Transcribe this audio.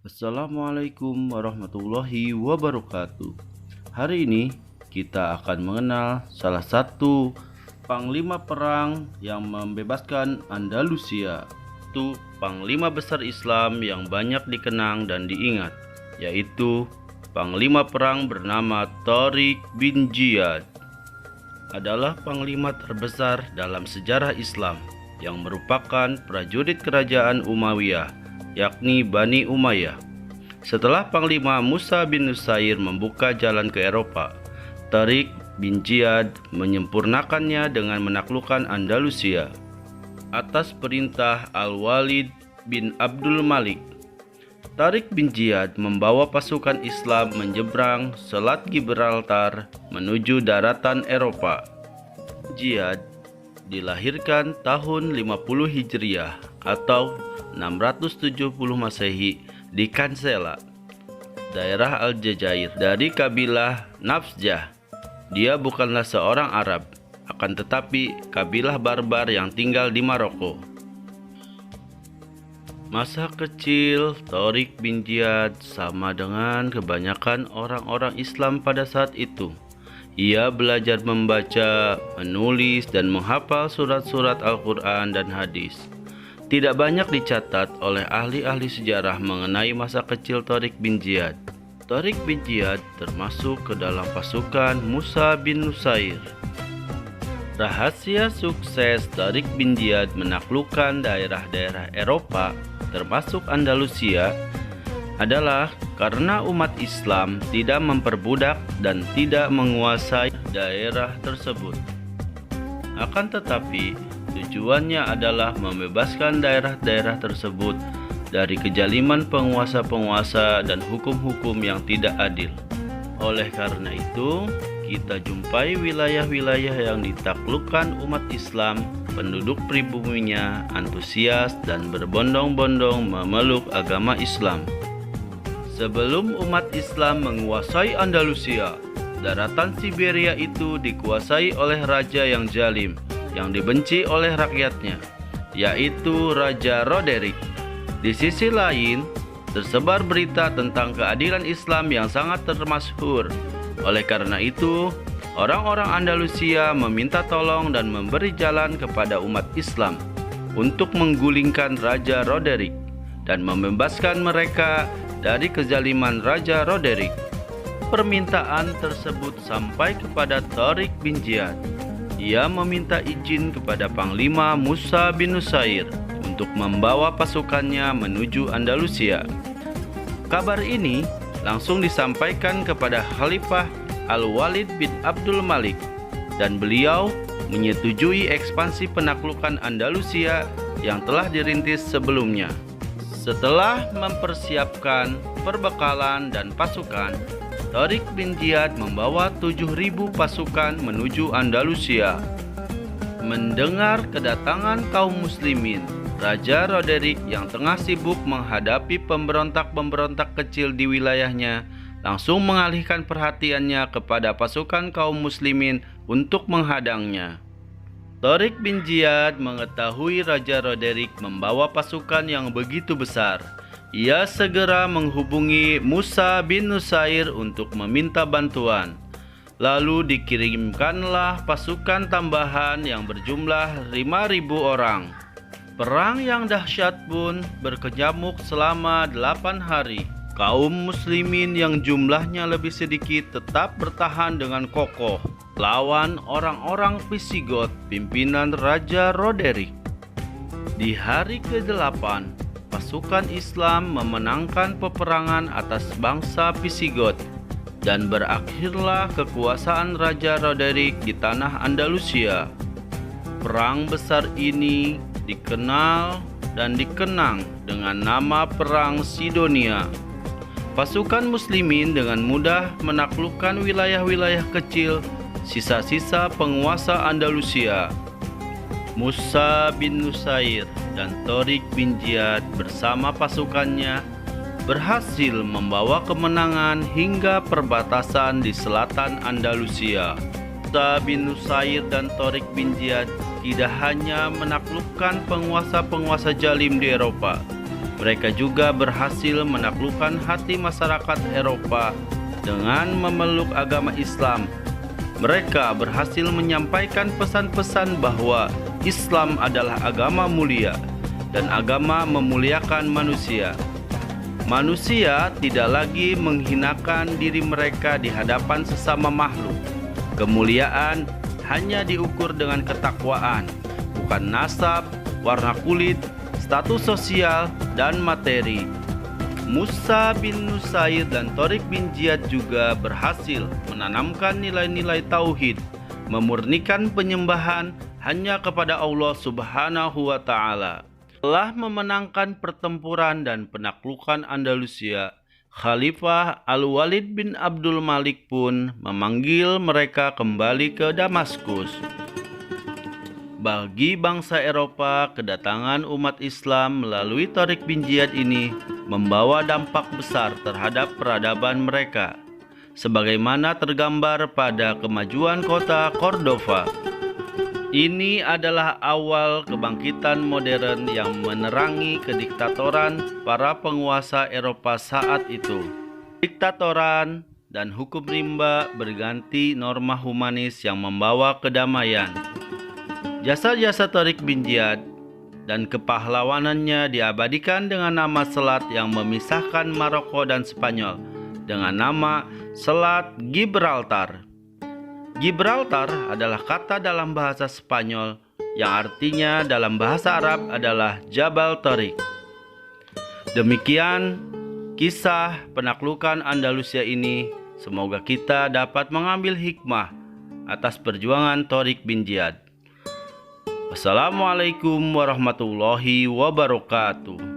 Assalamualaikum warahmatullahi wabarakatuh. Hari ini kita akan mengenal salah satu panglima perang yang membebaskan Andalusia, itu panglima besar Islam yang banyak dikenang dan diingat, yaitu panglima perang bernama Tariq bin Ziyad. Adalah panglima terbesar dalam sejarah Islam yang merupakan prajurit kerajaan Umayyah, yakni Bani Umayyah. Setelah Panglima Musa bin Nusair membuka jalan ke Eropa, Tariq bin Ziyad menyempurnakannya dengan menaklukkan Andalusia. Atas perintah Al-Walid bin Abdul Malik, Tariq bin Ziyad membawa pasukan Islam menyeberang Selat Gibraltar menuju daratan Eropa. Ziyad dilahirkan tahun 50 Hijriah atau 670 Masehi di Kansela, daerah Aljazair, dari kabilah Nafzah. Dia bukanlah seorang Arab, akan tetapi kabilah barbar yang tinggal di Maroko. Masa kecil Tariq bin Ziyad sama dengan kebanyakan orang-orang Islam pada saat itu. Ia belajar membaca, menulis, dan menghafal surat-surat Al-Quran dan hadis. Tidak banyak dicatat oleh ahli-ahli sejarah mengenai masa kecil Tariq bin Ziyad. Tariq bin Ziyad termasuk ke dalam pasukan Musa bin Nusair. Rahasia sukses Tariq bin Ziyad menaklukkan daerah-daerah Eropa, termasuk Andalusia, adalah karena umat Islam tidak memperbudak dan tidak menguasai daerah tersebut. Akan tetapi, tujuannya adalah membebaskan daerah-daerah tersebut dari kezaliman penguasa-penguasa dan hukum-hukum yang tidak adil. Oleh karena itu, kita jumpai wilayah-wilayah yang ditaklukkan umat Islam, penduduk pribuminya antusias dan berbondong-bondong memeluk agama Islam. Sebelum umat Islam menguasai Andalusia, daratan Siberia itu dikuasai oleh raja yang zalim, yang dibenci oleh rakyatnya, yaitu Raja Roderick. Di sisi lain, tersebar berita tentang keadilan Islam yang sangat termasyhur. Oleh karena itu, orang-orang Andalusia meminta tolong dan memberi jalan kepada umat Islam untuk menggulingkan Raja Roderick dan membebaskan mereka dari kezaliman Raja Roderick. Permintaan tersebut sampai kepada Tariq bin Ziyad. Ia meminta izin kepada Panglima Musa bin Nusair untuk membawa pasukannya menuju Andalusia. Kabar ini langsung disampaikan kepada Khalifah Al-Walid bin Abdul Malik, dan beliau menyetujui ekspansi penaklukan Andalusia yang telah dirintis sebelumnya. Setelah mempersiapkan perbekalan dan pasukan, Tariq bin Ziyad membawa 7.000 pasukan menuju Andalusia. Mendengar kedatangan kaum muslimin, Raja Roderick yang tengah sibuk menghadapi pemberontak-pemberontak kecil di wilayahnya langsung mengalihkan perhatiannya kepada pasukan kaum muslimin untuk menghadangnya. Tariq bin Ziyad mengetahui Raja Roderick membawa pasukan yang begitu besar. Ia segera menghubungi Musa bin Nusair untuk meminta bantuan. Lalu dikirimkanlah pasukan tambahan yang berjumlah 5.000 orang. Perang yang dahsyat pun berkecamuk selama 8 hari. Kaum muslimin yang jumlahnya lebih sedikit tetap bertahan dengan kokoh lawan orang-orang Visigot pimpinan Raja Roderick. Di hari ke-8, pasukan Islam memenangkan peperangan atas bangsa Visigot dan berakhirlah kekuasaan Raja Roderick di tanah Andalusia. Perang besar ini dikenal dan dikenang dengan nama Perang Sidonia. Pasukan muslimin dengan mudah menaklukkan wilayah-wilayah kecil sisa-sisa penguasa Andalusia. Musa bin Nusair dan Tariq bin Ziyad bersama pasukannya berhasil membawa kemenangan hingga perbatasan di selatan Andalusia. Musa bin Nusair dan Tariq bin Ziyad tidak hanya menaklukkan penguasa-penguasa zalim di Eropa, Mereka juga berhasil menaklukkan hati masyarakat Eropa dengan memeluk agama Islam. Mereka berhasil menyampaikan pesan-pesan bahwa Islam adalah agama mulia dan agama memuliakan manusia. Manusia tidak lagi menghinakan diri mereka di hadapan sesama makhluk. Kemuliaan hanya diukur dengan ketakwaan, bukan nasab, warna kulit, status sosial, dan materi. Musa bin Nusair dan Tariq bin Ziyad juga berhasil menanamkan nilai-nilai tauhid, memurnikan penyembahan hanya kepada Allah Subhanahu wa Ta'ala. Setelah memenangkan pertempuran dan penaklukan Andalusia, Khalifah Al-Walid bin Abdul Malik pun memanggil mereka kembali ke Damaskus. Bagi bangsa Eropa, kedatangan umat Islam melalui Tariq bin Ziyad ini membawa dampak besar terhadap peradaban mereka, sebagaimana tergambar pada kemajuan kota Cordova. Ini adalah awal kebangkitan modern yang menerangi kediktatoran para penguasa Eropa saat itu. Diktatoran dan hukum rimba berganti norma humanis yang membawa kedamaian. Jasa-jasa Tariq bin Ziyad dan kepahlawanannya diabadikan dengan nama selat yang memisahkan Maroko dan Spanyol dengan nama Selat Gibraltar. Gibraltar adalah kata dalam bahasa Spanyol yang artinya dalam bahasa Arab adalah Jabal Tariq. Demikian kisah penaklukan Andalusia ini. Semoga kita dapat mengambil hikmah atas perjuangan Tariq bin Ziyad. Wassalamualaikum warahmatullahi wabarakatuh.